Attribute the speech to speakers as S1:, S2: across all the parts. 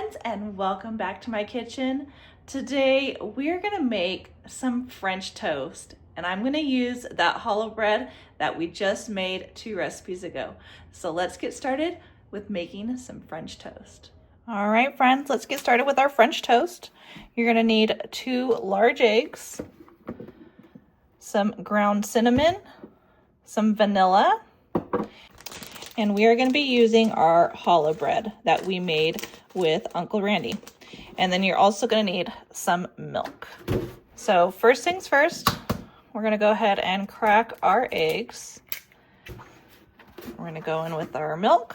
S1: friends, and welcome back to my kitchen. Today we're gonna make some French toast, and I'm gonna use that hollow bread that we just made 2 recipes ago. So let's get started with making some French toast. All right, friends, let's get started with our French toast. You're gonna need 2 large eggs, some ground cinnamon, some vanilla, and we are going to be using our challah bread that we made with Uncle Randy. And then you're also going to need some milk. So first things first, we're going to go ahead and crack our eggs. We're going to go in with our milk,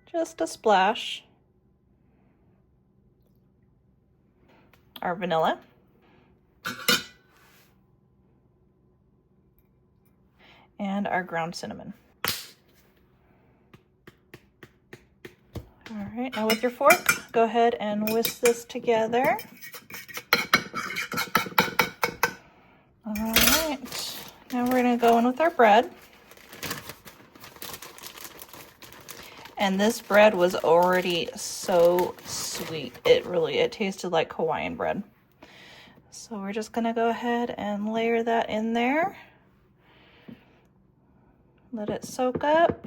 S1: just a splash, our vanilla, and our ground cinnamon. All right, now with your fork, go ahead and whisk this together. All right, now we're gonna go in with our bread. And this bread was already so sweet. It tasted like Hawaiian bread. So we're just gonna go ahead and layer that in there. Let it soak up.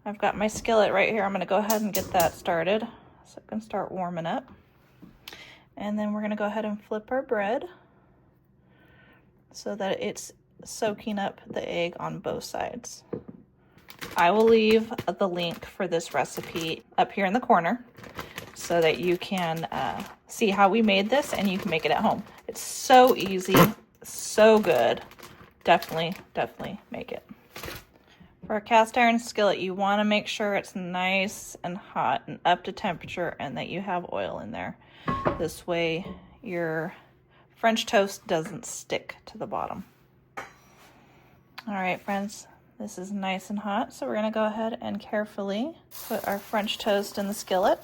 S1: I've got my skillet right here. I'm going to go ahead and get that started so it can start warming up. And then we're going to go ahead and flip our bread so that it's soaking up the egg on both sides. I will leave the link for this recipe up here in the corner so that you can see how we made this and you can make it at home. It's so easy, so good. Definitely make it. For a cast iron skillet, you want to make sure it's nice and hot and up to temperature and that you have oil in there. This way your French toast doesn't stick to the bottom. All right, friends, this is nice and hot, so we're going to go ahead and carefully put our French toast in the skillet.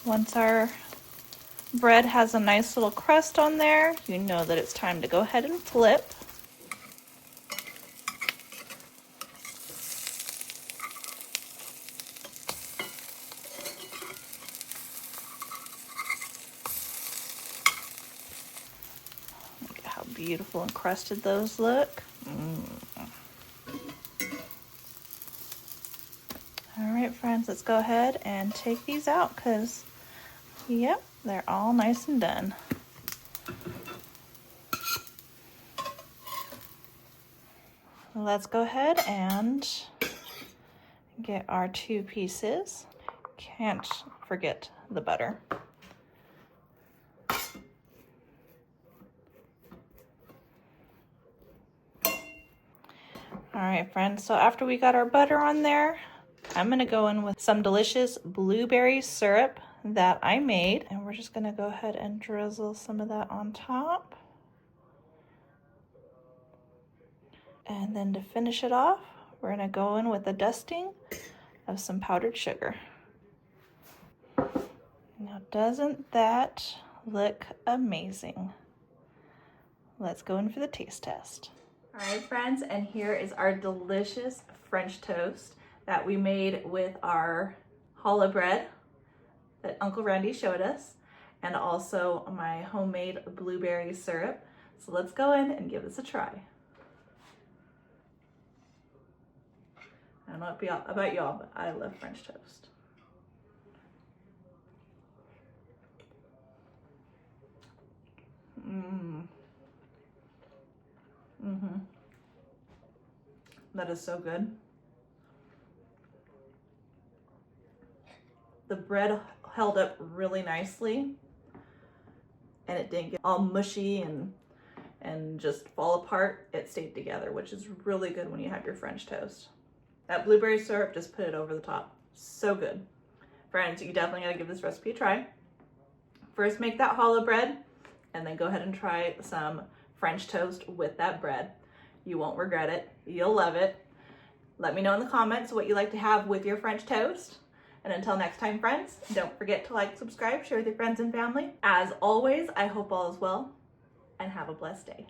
S1: Once our bread has a nice little crust on there, you know that it's time to go ahead and flip. Look at how beautiful and crusted those look. All right, friends, let's go ahead and take these out because yep, they're all nice and done. Let's go ahead and get our 2 pieces. Can't forget the butter. All right, friends, so after we got our butter on there, I'm gonna go in with some delicious blueberry syrup that I made, and we're just gonna go ahead and drizzle some of that on top. And then to finish it off, we're gonna go in with a dusting of some powdered sugar. Now, doesn't that look amazing? Let's go in for the taste test. All right, friends, and here is our delicious French toast that we made with our challah bread that Uncle Randy showed us, and also my homemade blueberry syrup. So let's go in and give this a try. I don't know about y'all, but I love French toast. That is so good. The bread held up really nicely and it didn't get all mushy and just fall apart. It stayed together, which is really good when you have your French toast. That blueberry syrup just put it over the top. So good. Friends, you definitely gotta give this recipe a try. First, make that challah bread and then go ahead and try some French toast with that bread. You won't regret it. You'll love it. Let me know in the comments what you like to have with your French toast. And until next time, friends, don't forget to like, subscribe, share with your friends and family. As always, I hope all is well, and have a blessed day.